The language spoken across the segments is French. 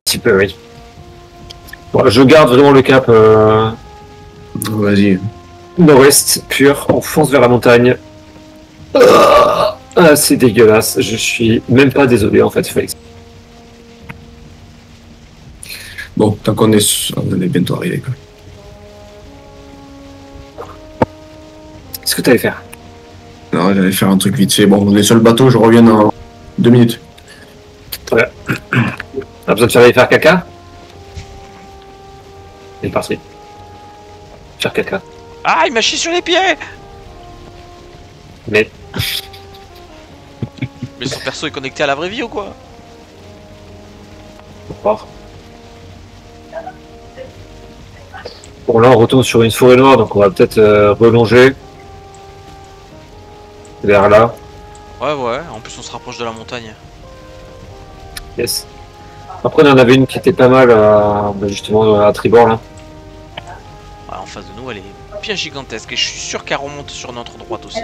petit peu, oui. Bon, je garde vraiment le cap Vas-y. nord-ouest pur, on fonce vers la montagne. Ah, c'est dégueulasse, je suis même pas désolé en fait, Félix. Bon, tant qu'on est, on est bientôt arrivé. Quoi. Qu'est-ce que t'allais faire? Non, j'allais faire un truc vite fait. Bon, on est sur le bateau, je reviens dans 2 minutes. Très bien. T'as besoin de aller faire caca? Il est parti. Faire caca. Ah, il m'a chié sur les pieds! Mais Mais son perso est connecté à la vraie vie ou quoi? faut croire. Bon là on retourne sur une forêt noire, donc on va peut-être relonger vers là. Ouais, ouais, en plus on se rapproche de la montagne. Yes. Après on en avait une qui était pas mal justement à tribord là. Ouais, en face de nous, elle est bien gigantesque et je suis sûr qu'elle remonte sur notre droite aussi.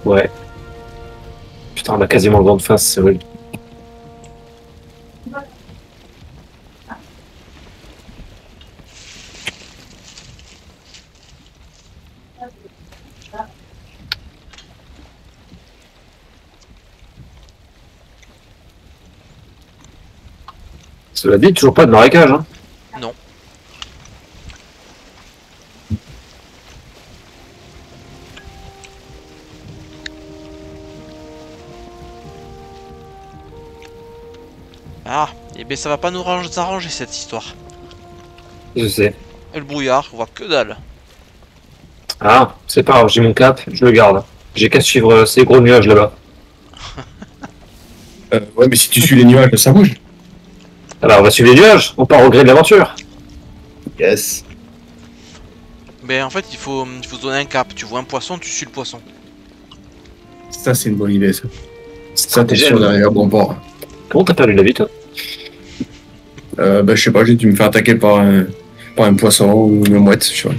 Ouais. Putain on a quasiment le vent de face, c'est vrai. Cela dit, toujours pas de marécage, hein. Non. Ah, et ben ça va pas nous arranger cette histoire. Je sais. Et le brouillard, on voit que dalle. Ah, c'est pas grave, j'ai mon cap, je le garde. J'ai qu'à suivre ces gros nuages là-bas. Ouais, mais si tu suis les nuages, ça bouge. Alors on va suivre les nuages, on part au gré de l'aventure. Yes. Ben en fait, il faut se donner un cap. Tu vois un poisson, tu suis le poisson. Ça, c'est une bonne idée, ça. Ça, t'es sûr d'arriver à bon port. Comment t'as perdu la vie toi? Bah, je sais pas, j'ai dû me faire attaquer par un poisson ou une mouette, je sais pas.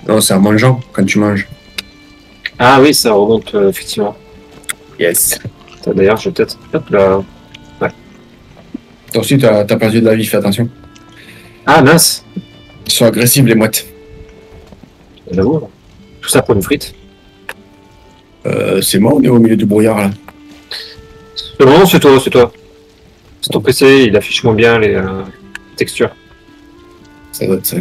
Non, c'est en mangeant, quand tu manges. Ah oui, ça remonte effectivement. Yes. D'ailleurs, je vais peut-être... Hop là. Toi aussi, t'as perdu de la vie, fais attention. Ah mince. Ils sont agressifs, les mouettes. J'avoue. Tout ça pour une frite. C'est moi, on est au milieu du brouillard, là. Non, c'est toi, c'est toi. C'est ton PC, il affiche moins bien les textures. Ça doit être ça.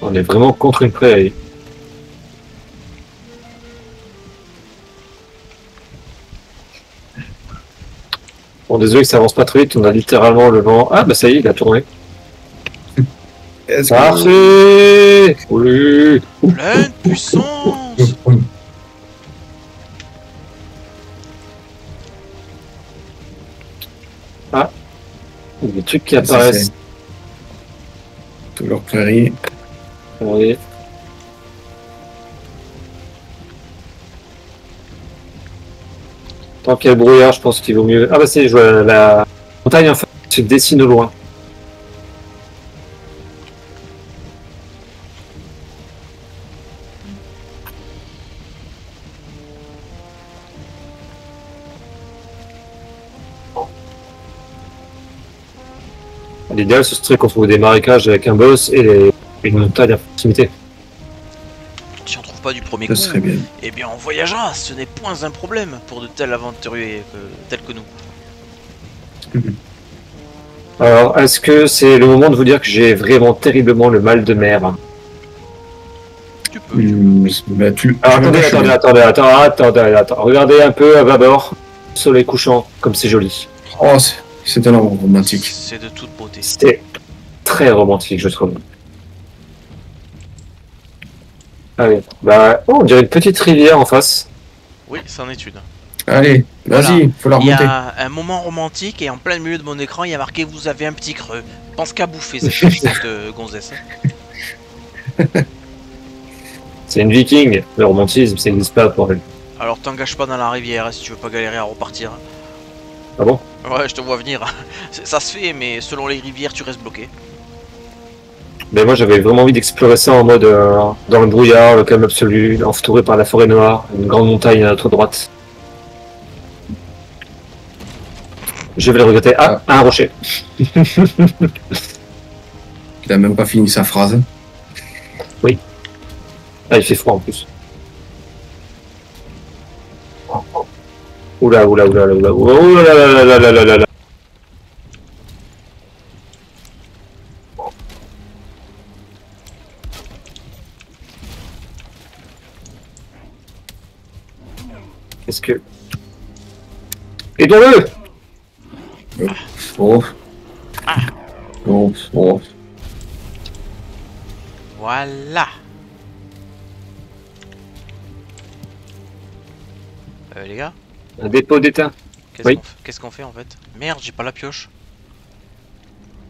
On est vraiment contre une prairie. Bon, désolé que ça avance pas très vite, on a littéralement le vent. Ah bah ça y est, il a tourné. Parfait. Oui. Pleine puissance. Ah. Des trucs qui apparaissent. Toujours prairie. Oui. Tant qu'il y a le brouillard, je pense qu'il vaut mieux. Ah bah c'est, je vois la montagne en fait se dessine au loin. L'idéal ce serait qu'on trouve des marécages avec un boss et une montagne à proximité. Si on trouve pas du premier Ça coup, serait bien. eh bien on voyagera. Ce n'est point un problème pour de tels aventuriers tels que nous. Alors, est-ce que c'est le moment de vous dire que j'ai vraiment terriblement le mal de mer? Tu peux. Bah, Alors attendez, regardez un peu à bâbord, soleil couchant, comme c'est joli. Oh, c'est tellement romantique. C'est de toute beauté. C'était très romantique, je trouve. Allez, bah, oh, on dirait une petite rivière en face. Oui, c'en est une. Allez, vas-y, Voilà. faut la Il y remonter. a un moment romantique et en plein milieu de mon écran, il y a marqué vous avez un petit creux. Pense qu'à bouffer cette gonzesse. C'est une viking, le romantisme, ça n'existe pas pour elle. Alors t'engages pas dans la rivière si tu veux pas galérer à repartir. Ah bon? Ouais, je te vois venir. Ça se fait, mais selon les rivières, tu restes bloqué. Mais moi j'avais vraiment envie d'explorer ça en mode dans le brouillard, le calme absolu, entouré par la forêt noire, une grande montagne à notre droite. Je vais le regretter. Ah, un rocher. Il a même pas fini sa phrase. Ah, il fait froid en plus. Oula, oula, oula, oula, oula, oula, là, là, là, là, là, là, là. Qu'est-ce que... Aidons-le! Oh. Oh. Oh. Voilà. Les gars, Un dépôt d'étain. Oui. qu'est-ce qu'on fait en fait? Merde, j'ai pas la pioche.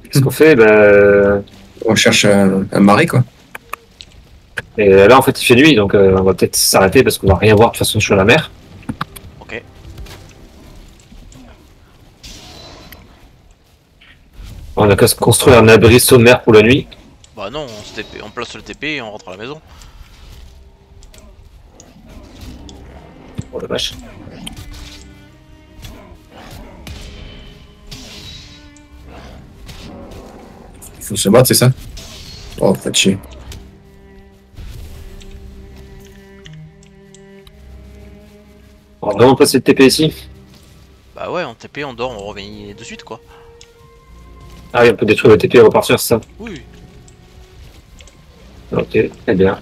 Qu'est-ce qu'on fait? Bah... On cherche un marais, quoi. Et là, en fait, il fait nuit, donc on va peut-être s'arrêter parce qu'on va rien voir de toute façon sur la mer. Ok. On a qu'à se construire un abri sommaire pour la nuit. Bah non, on place le TP et on rentre à la maison. Oh la vache. Il faut se battre, c'est ça? Oh, pas de chier. On va vraiment passer le TP ici. Bah ouais, en TP, on dort, on revient de suite quoi. Ah oui, on peut détruire le TP et repartir, c'est ça? Oui. Ok, très bien.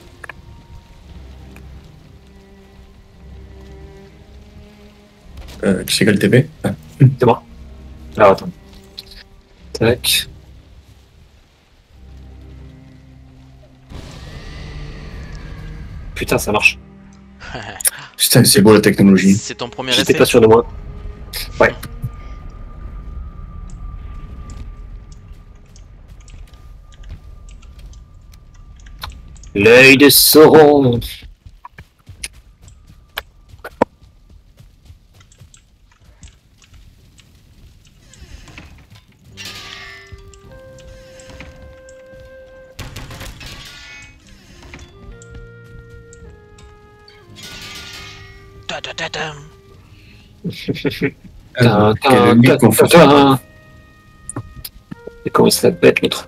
Qui c'est quel TP? Ah. C'est moi. Alors attends. Tac. Putain, ça marche. Putain, c'est beau la technologie. C'est ton premier J'étais essai. pas sûr de moi. Ouais. L'œil de Sauron. Ta-ta-ta-tam. Quel mythe qu'on fait. Et comment il s'appelle l'autre?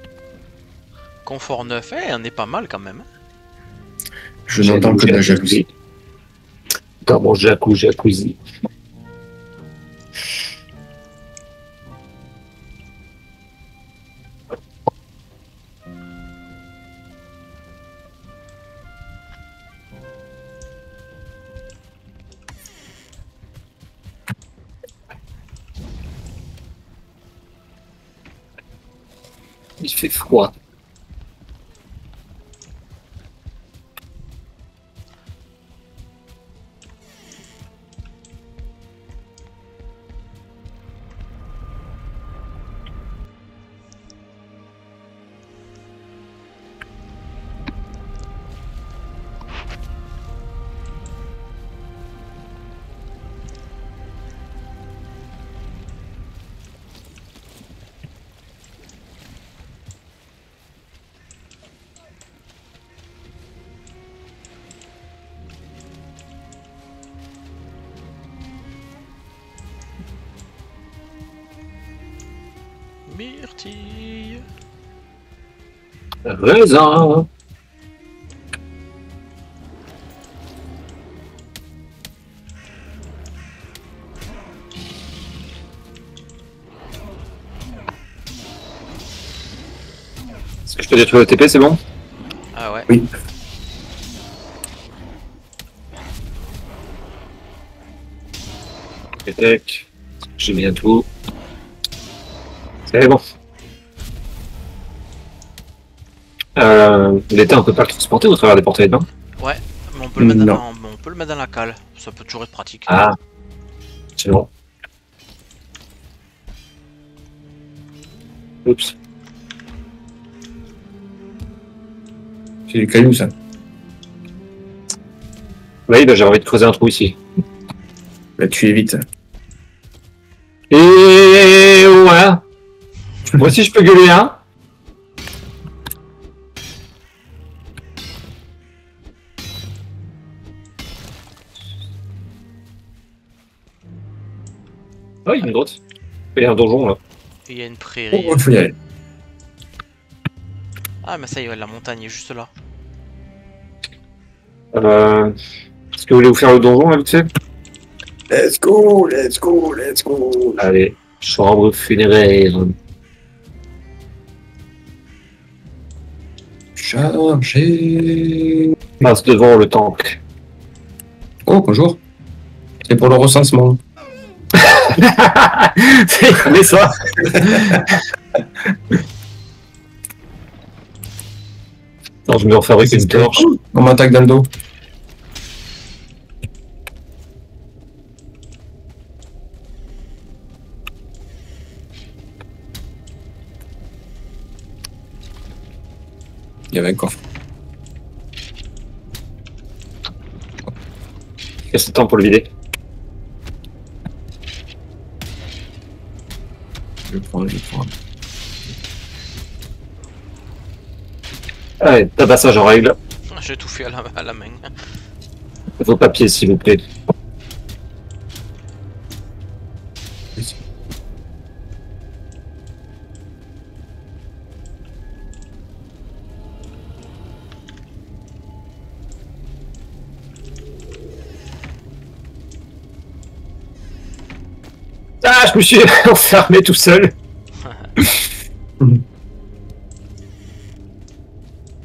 Confort 9, on est pas mal quand même. Je n'entends que de la jalousie. Dans mon jacuzzi. Il fait froid. Myrtille. Raisin. Est-ce que je peux détruire le TP, c'est bon? Ah ouais. Oui. Tac. J'ai bien tout. C'est bon. L'étain, on peut pas le transporter au travers des portails de bain? Ouais, mais on peut le mettre Non. on peut le mettre dans la cale. Ça peut toujours être pratique. Ah, c'est bon. Oups. C'est du caillou, ça. Oui, bah, j'ai envie de creuser un trou ici. Bah, tu évites. Et voilà. Moi aussi je peux gueuler un. Oh, il y a une grotte. Il y a un donjon là. Et il y a une prairie. Oh, faut y aller. Ah, mais ça y est, la montagne est juste là. Est-ce que vous voulez vous faire le donjon là vite fait? Let's go, let's go, let's go. Allez, chambre funéraire. Chargé. Passe devant le temple. Oh, bonjour. C'est pour le recensement. Mais ça. Non, je me refabrique une torche. On m'attaque dans le dos. Il y avait un coffre. Qu'est-ce que temps pour le vider? Je prends, je prends. Allez, tabassage en règle. J'ai tout fait à la main. Vos papiers, s'il vous plaît. Ah, je me suis enfermé tout seul.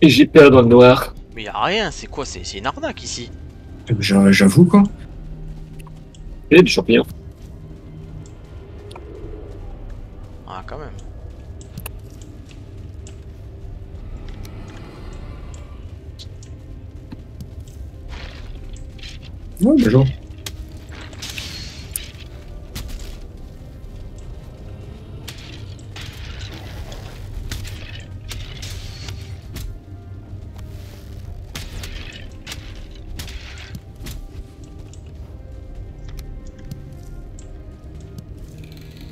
Et j'ai perdu dans le noir. Mais y a rien, c'est quoi? C'est une arnaque ici. J'avoue, quoi. Et des champignons. Ah, quand même. Ouais, bonjour.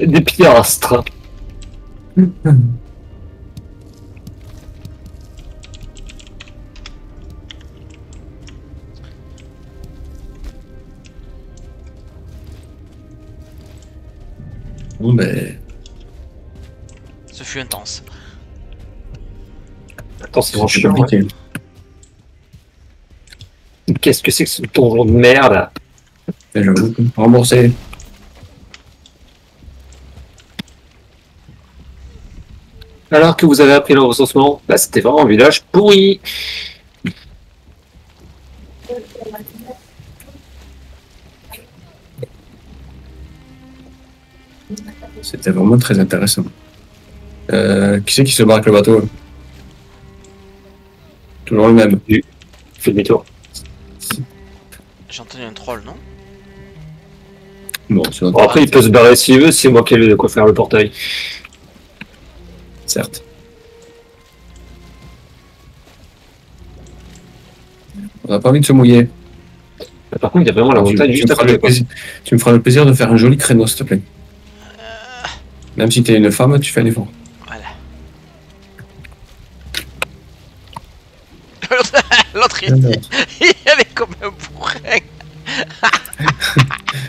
Des piastres. Bon, ben. Ce fut intense. Attends, c'est C'est vraiment chiant. compliqué. Ouais. Qu'est-ce que c'est que ce donjon de merde? Ben, j'avoue. Remboursé. Alors que vous avez appris le recensement, bah c'était vraiment un village pourri. C'était vraiment très intéressant. Qui c'est qui se barre avec le bateau? Toujours le même. Fais demi-tour. J'ai entendu un troll, non? Bon, c'est Bon, notre... après, il peut se barrer s'il veut, c'est moi qui ai de quoi faire le portail. Certes. On n'a pas envie de se mouiller. Par contre, il y a vraiment la montagne juste à côté. Tu me feras le plaisir de faire un joli créneau, s'il te plaît. Même si t'es une femme, tu fais un effort. Voilà. L'autre, il avait comme un bourrin.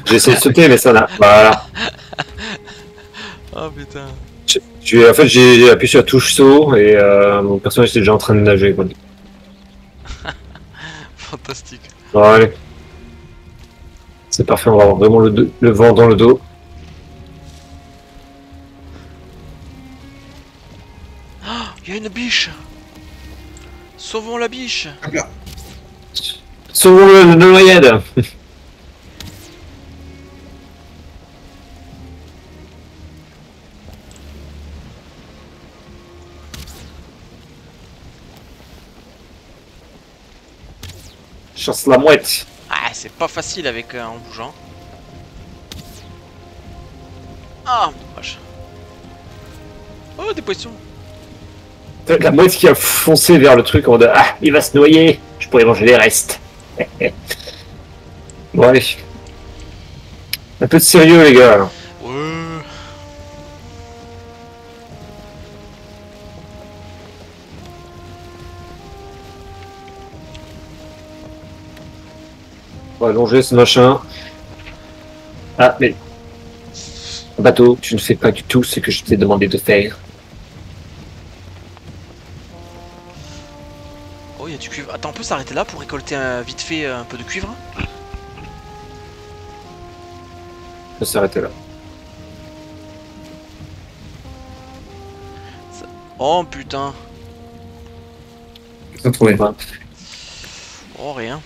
J'ai essayé de sauter, mais ça n'a. Voilà. Oh putain. En fait, j'ai appuyé sur la touche saut et mon personnage était déjà en train de nager. Quoi. Fantastique. Bon, allez. C'est parfait, on va avoir vraiment le vent dans le dos. Il y a une biche. Sauvons la biche. Sauvons-le de noyade. Chasse la mouette. Ah, c'est pas facile avec en bougeant. Ah, dommage. Oh, des poissons. La mouette qui a foncé vers le truc en mode ah, il va se noyer, je pourrais manger les restes. Bon allez. Un peu de sérieux les gars. Ouais. On va allonger ce machin. Ah, mais... Bateau, tu ne fais pas du tout ce que je t'ai demandé de faire. Oh, il y a du cuivre. Attends, on peut s'arrêter là pour récolter vite fait un peu de cuivre? On peut s'arrêter là. Oh putain. Qu'est-ce que t'as trouvé? Ouais. Oh, rien.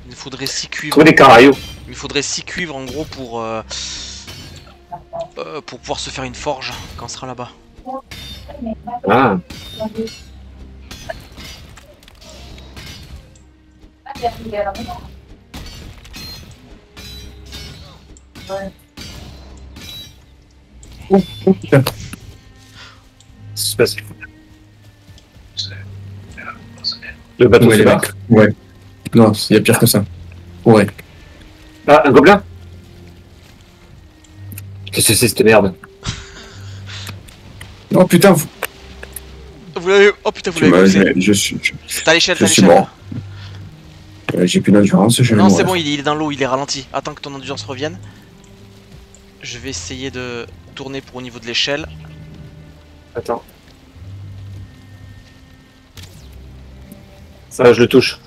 Il me faudrait 6 cuivres. Trouver des caraillots. Il me faudrait 6 cuivres en gros pour pouvoir se faire une forge quand on sera là-bas. Ah. Putain. Qu'est-ce qui se passe? Le bateau Ouais, se les barre. mecs. Ouais. Non, il y a pire que ça. Ouais. Ah, un gobelin? Qu'est-ce que c'est cette merde? Oh putain, Vous l'avez. Oh putain, vous tu l'avez m'as- vu. je suis, T'as l'échelle, je t'as suis l'échelle. mort. J'ai plus d'endurance, je vais Non, mourir. c'est bon, il est dans l'eau, il est ralenti. Attends que ton endurance revienne. Je vais essayer de tourner pour au niveau de l'échelle. Attends. Ça, je le touche.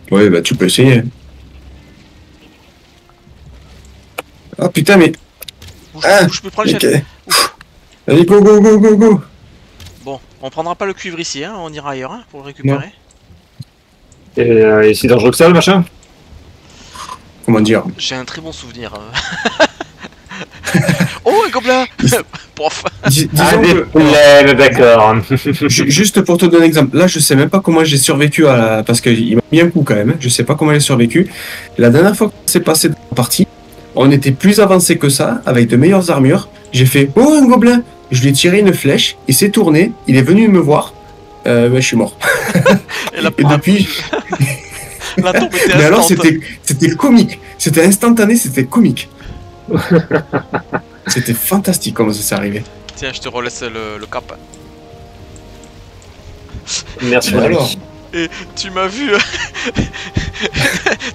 Ouais, bah tu peux essayer. Ah putain, mais. Bouge, Ah, bouge, je peux prendre l'échelle. ok. Allez, go, go, go, go, go. Bon, on prendra pas le cuivre ici, hein, on ira ailleurs hein, pour le récupérer. Et c'est dangereux que ça, le machin? Comment dire? J'ai un très bon souvenir. Oh, un gobelin. Prof. Ah, Disons des que. problèmes, d'accord. Juste pour te donner un exemple, là je sais même pas comment j'ai survécu à la... parce qu'il m'a mis un coup quand même, je sais pas comment j'ai survécu. La dernière fois qu'on s'est passé dans la partie, on était plus avancé que ça, avec de meilleures armures. J'ai fait oh un gobelin, je lui ai tiré une flèche, il s'est tourné, il est venu me voir, je suis mort. Et la, Et depuis, la tombe était mais alors instante. c'était comique, c'était instantané, c'était comique. C'était fantastique comment ça s'est arrivé. Tiens, je te relaisse le cap. Merci, Ouais, mon ami. alors. Et tu m'as vu.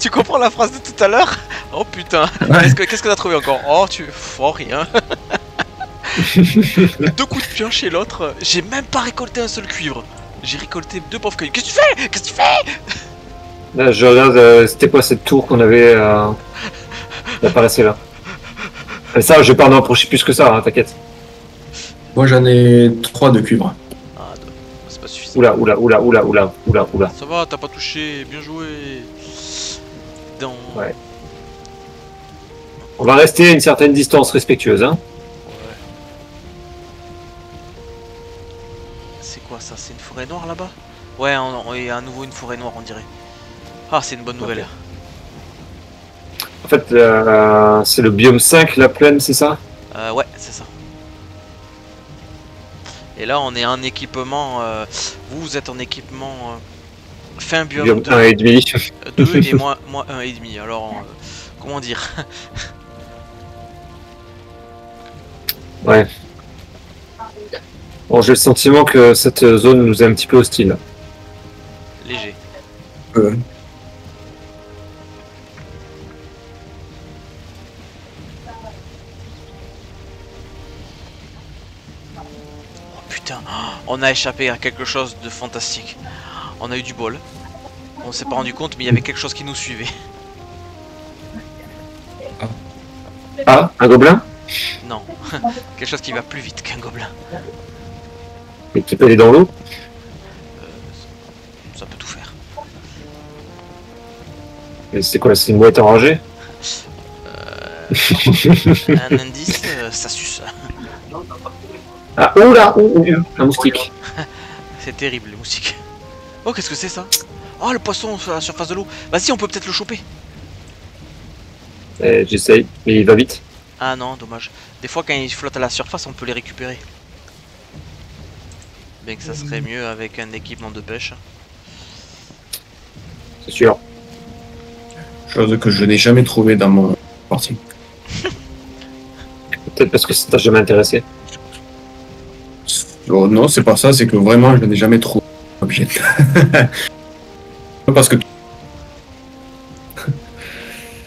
Tu comprends la phrase de tout à l'heure? Oh putain. Ouais. Qu'est-ce que t'as trouvé encore? Oh, oh, rien. 2 coups de pioche et l'autre. J'ai même pas récolté un seul cuivre. J'ai récolté 2 pauvres cuivres. Qu'est-ce que tu fais? Qu'est-ce que tu fais? Là, je regarde, c'était quoi cette tour qu'on avait qui apparaissait là? Et ça, je vais pas en approcher plus que ça, hein, t'inquiète. Moi j'en ai 3 de cuivre. Ah, c'est pas suffisant. Oula, oula, oula, oula, oula, oula, oula. Ça va, t'as pas touché. Bien joué. Dans... Ouais. On va rester à une certaine distance respectueuse, hein. Ouais. C'est quoi ça? C'est une forêt noire là-bas? Ouais, il y a à nouveau une forêt noire, on dirait. Ah, c'est une bonne nouvelle. Ok. En fait, c'est le biome 5, la plaine, c'est ça? Ouais, c'est ça. Et là, on est en équipement. Vous êtes en équipement fin biome Biome 2, 1,5. 2 et moi 1,5. Alors, comment dire? Ouais. Bon, j'ai le sentiment que cette zone nous est un petit peu hostile. Léger. Oh putain, on a échappé à quelque chose de fantastique. On a eu du bol. On s'est pas rendu compte, mais il y avait quelque chose qui nous suivait. Ah, un gobelin? Non, quelque chose qui va plus vite qu'un gobelin. Et qui peut aller dans l'eau? Ça peut tout faire. Et c'est quoi, c'est une mouette enragée? Un indice, ça suce. Ah, oula, un moustique. C'est terrible les moustiques. Oh, qu'est-ce que c'est ça? Oh, le poisson sur la surface de l'eau. Vas-y, on peut peut-être le choper. J'essaye, mais il va vite. Ah non, dommage. Des fois, quand ils flottent à la surface, on peut les récupérer. Bien que ça serait mieux avec un équipement de pêche. C'est sûr. Chose que je n'ai jamais trouvé dans mon partie. Peut-être parce que ça t'a jamais intéressé. Oh, non, c'est pas ça, c'est que vraiment, je n'ai jamais trop objet. Parce que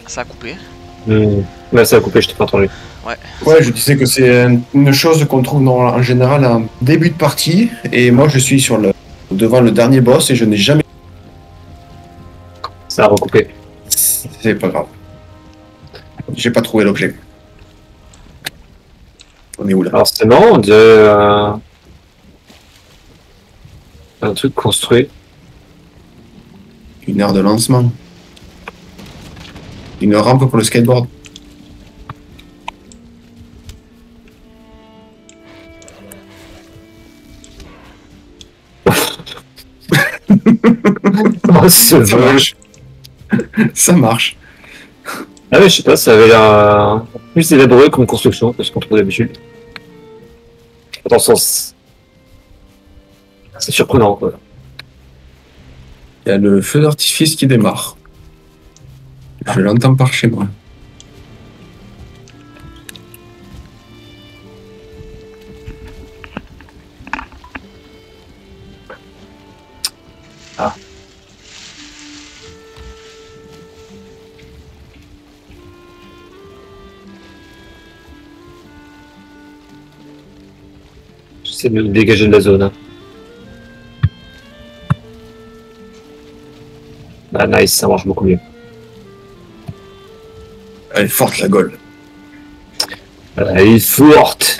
Ça a coupé. Là, ça a coupé, je t'ai pas entendu. ouais, je disais que c'est une chose qu'on trouve en général en début de partie, et moi je suis devant le dernier boss et je n'ai jamais. Ça a recoupé. C'est pas grave. J'ai pas trouvé l'objet. On est où là? Alors, c'est marrant, on dirait un truc construit. Une aire de lancement. Une rampe pour le skateboard. Oh, ce Ça vol. marche. Ça marche. Ah ouais, je sais pas, ça avait l'air plus élaboré comme construction que ce qu'on trouve d'habitude. Dans le sens... C'est surprenant, quoi. Il y a le feu d'artifice qui démarre. Je l'entends par chez moi. Ah. J'essaie de me dégager de la zone. Hein. Ah nice, ça marche beaucoup mieux. Elle est forte la Gaule. Elle est forte.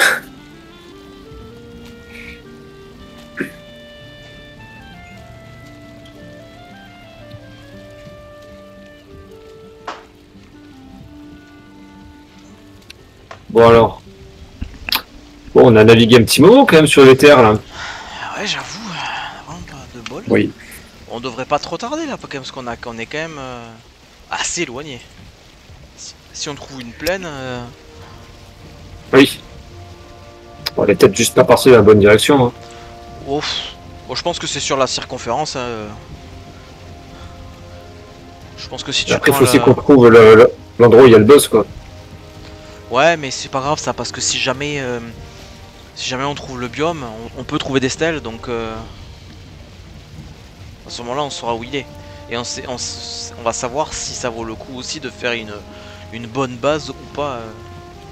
Bon alors. Bon, on a navigué un petit moment quand même sur les terres là. Ouais, j'avoue, vraiment pas de bol. Oui. On devrait pas trop tarder là, quand même, parce qu'on est quand même assez éloigné. Si on trouve une plaine, Oui. Bon, elle est peut-être juste pas partie dans la bonne direction. Hein. ouf. Bon, je pense que c'est sur la circonférence. Je pense que si tu Après, il prends faut aussi la... qu'on trouve l'endroit où il y a le boss quoi. Ouais, mais c'est pas grave ça, parce que si jamais on trouve le biome, on peut trouver des stèles, donc à ce moment-là on saura où il est. Et on va savoir si ça vaut le coup aussi de faire une bonne base ou pas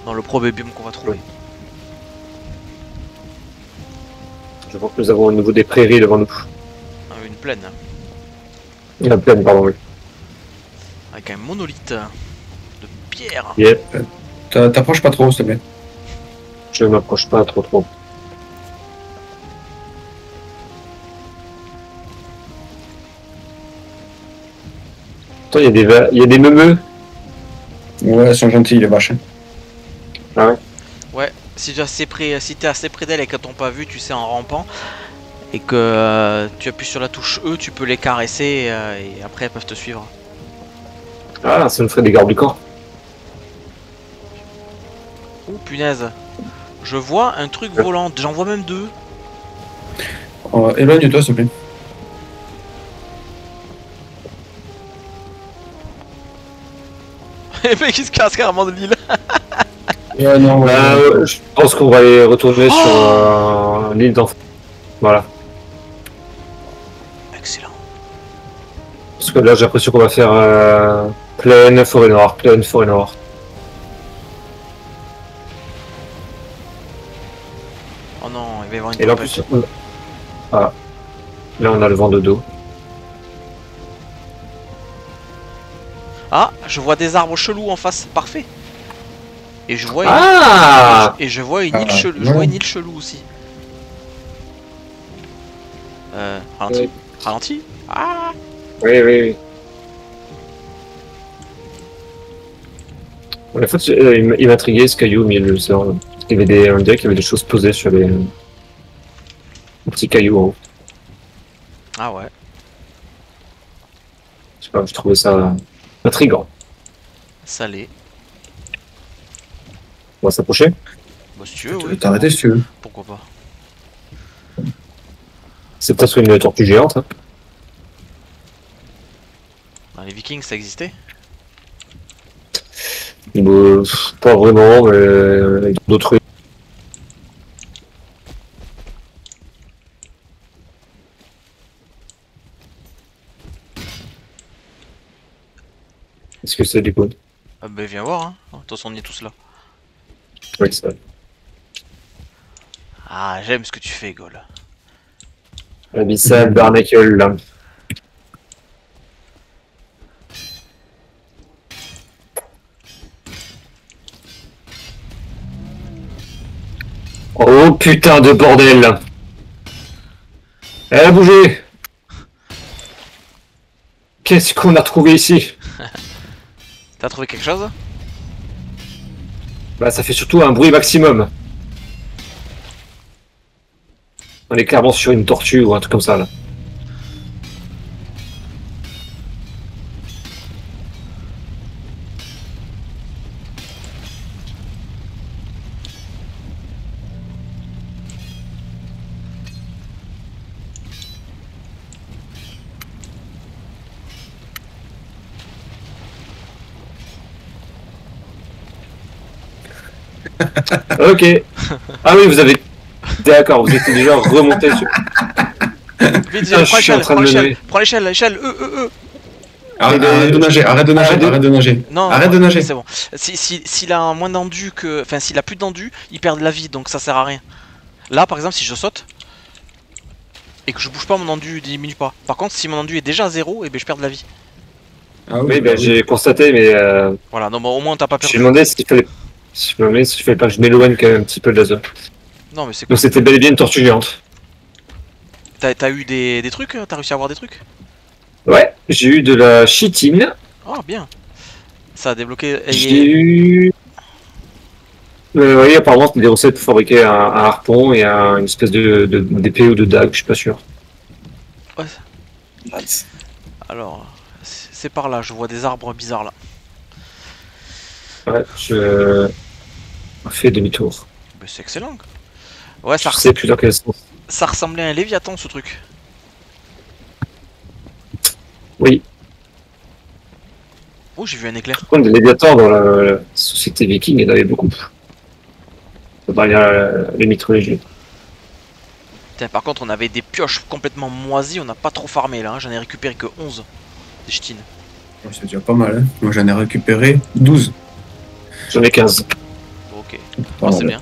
dans le premier biome qu'on va trouver. Je vois que nous avons au niveau des prairies devant nous. Une plaine, hein, La plaine, pardon, oui. avec un monolithe de pierre. Yep. T'approches pas trop, s'il te plaît. Je m'approche pas trop. Attends, il y a des meumeux. Ouais, elles sont gentilles, les vaches. Ah ouais. Ouais, si t'es assez près d'elle et qu'elles t'ont pas vu, tu sais, en rampant, et que tu appuies sur la touche E, tu peux les caresser et après elles peuvent te suivre. Ah, ça me ferait des gardes du corps. Oh punaise, je vois un truc volant, j'en vois même deux. Éloigne-toi, s'il te plaît. Les mecs ils se cassent carrément de l'île. Ouais, non, ouais. Ouais, je pense qu'on va aller retourner sur l'île d'enfant. Voilà. Excellent. Parce que là, j'ai l'impression qu'on va faire plaine, forêt noire, plaine, forêt noire. Oh non, il va y avoir une Et là, en tempête. plus, ah. Là, on a le vent de dos. Ah, je vois des arbres chelous en face, parfait. Et je vois une, Ah et je vois une île chelou, je ouais. vois une île chelou aussi. Ralenti. Oui. Ralenti. Ah. Oui. Bon, la fois, il m'intriguait ce caillou au milieu de l'océan. Il y avait on dirait qu'il y avait des choses posées sur les petits cailloux en haut. Ah ouais. Je sais pas, je trouvais ça intriguant. Salé. On va s'approcher. Bah si tu veux, Tu oui. veux t'arrêter si tu veux. Pourquoi pas. C'est peut-être une tortue géante. Hein. Dans les Vikings ça existait. Pas vraiment, mais avec d'autres. Est-ce que c'est du coup? Ah bah viens voir, hein. De toute façon on y est tous là. Oui, c'est vrai. Ah j'aime ce que tu fais Gol. Abyssal Barnacle, là. Oh putain de bordel! Elle a bougé! Qu'est-ce qu'on a trouvé ici? T'as trouvé quelque chose? Bah ça fait surtout un bruit maximum. On est clairement sur une tortue ou un truc comme ça là. Ok. Ah oui, vous avez... D'accord, vous étiez déjà remonté sur... Vite, Putain, je suis en train de me noyer. prends l'échelle, Arrête de nager, arrête de nager, arrête de nager. Non, Arrête de nager. c'est bon. S'il a moins d'endu que... Enfin, s'il a plus d'endu, il perd de la vie, donc ça sert à rien. Là, par exemple, si je saute, et que je bouge pas, mon endu diminue pas. Par contre, si mon endu est déjà à 0, et ben je perds de la vie. Ah Oui, bah bah, j'ai constaté, mais Voilà, donc bon, au moins t'as pas j'ai perdu. demandé s'il fallait... Je me demandais s'il fallait pas que je m'éloigne quand même un petit peu de la zone. Non, mais c'est cool. Donc c'était bel et bien une tortue géante. T'as eu des trucs? T'as réussi à avoir des trucs? Ouais, j'ai eu de la chitine. Oh, bien. Ça a débloqué... J'ai eu... oui, apparemment, c'est des recettes pour fabriquer un harpon et une espèce d'épée ou de dague, je suis pas sûr. Ouais. Nice. Alors, c'est par là, je vois des arbres bizarres là. Ouais, je fais demi-tour. Mais c'est excellent. Ouais, Je sais plus dans quel sens. ça ressemblait à un léviathan ce truc. Oui, Oh, j'ai vu un éclair. par contre, des léviathans dans la société viking, il y en avait beaucoup. Dans les mythologies. Tiens, par contre, on avait des pioches complètement moisies, on n'a pas trop farmé là, hein. J'en ai récupéré que 11 des ch'tines. C'est déjà pas mal, hein. Moi j'en ai récupéré 12. J'en ai 15. Ok, Pas c'est mal. bien.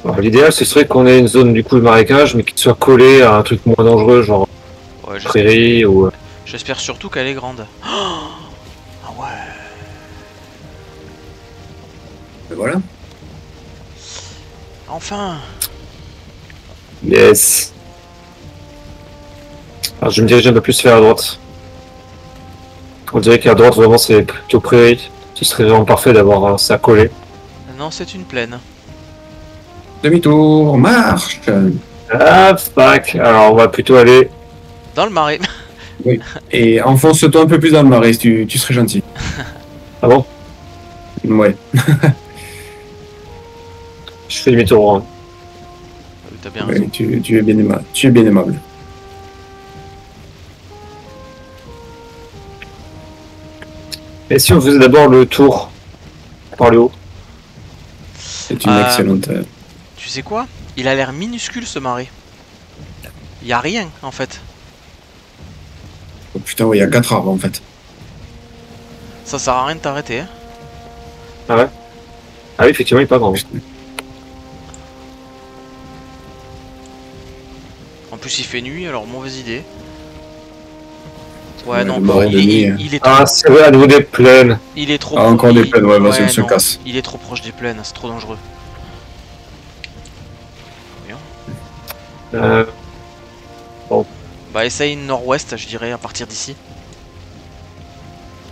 Alors, l'idéal, ce serait qu'on ait une zone du coup de marécage, mais qui soit collée à un truc moins dangereux, genre Ouais, prairie ou... j'espère surtout qu'elle est grande. Ah ouais. Et voilà. Enfin. Yes. Alors, je vais me diriger un peu plus vers la droite. On dirait qu'à droite, vraiment, c'est plutôt prairie. Ce serait vraiment parfait d'avoir ça collé. Non, c'est une plaine. Demi-tour, marche. Ah, fuck. Alors, on va plutôt aller... Dans le marais. Et enfonce-toi un peu plus dans le marais, tu serais gentil. Ah bon? Ouais. Je fais demi-tour. Hein. T'as bien Ouais, raison. tu es bien aimable. Tu es bien aimable. Et si on faisait d'abord le tour par le haut? C'est une Euh, excellente. Tu sais quoi? Il a l'air minuscule ce marais. Y a rien en fait. Oh putain, ouais, il y a 4 arbres en fait. Ça sert à rien de t'arrêter. Hein. Ah ouais? Ah oui, effectivement, il est pas grand. En plus il fait nuit, alors mauvaise idée. Ouais, Ouais, non, le marais de nuit, hein. il est trop, Ah, c'est vrai, à nouveau des plaines. il est trop. Ah, encore des il- plaines, ouais, vas-y, ouais, on se non, casse. Il est trop proche des plaines, c'est trop dangereux. Euh, Bah essaye nord-ouest, je dirais, à partir d'ici.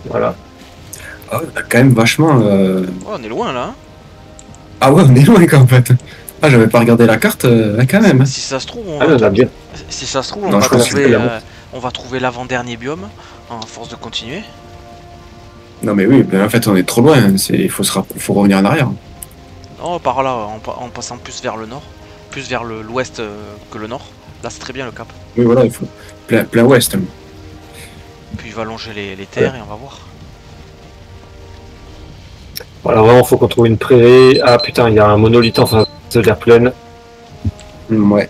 voilà. Ah, on a quand même vachement. Ouais, on est loin là. Hein. Ah ouais, on est loin quand même. Ah, j'avais pas regardé la carte, quand même. Si ça se trouve, Ah, on a bien. si ça se trouve, Non, je pense que c'est la route. on va trouver l'avant-dernier biome, hein, à force de continuer. Non mais oui, ben, en fait on est trop loin, hein. Il faut revenir en arrière. Non, par là, en passant plus vers le nord, plus vers l'ouest que le nord. Là, c'est très bien le cap. Oui voilà, il faut plein ouest. Puis il va longer les terres et on va voir. Voilà, vraiment, faut qu'on trouve une prairie. Ah putain, il y a un monolithe en face de l'air pleine. Ouais.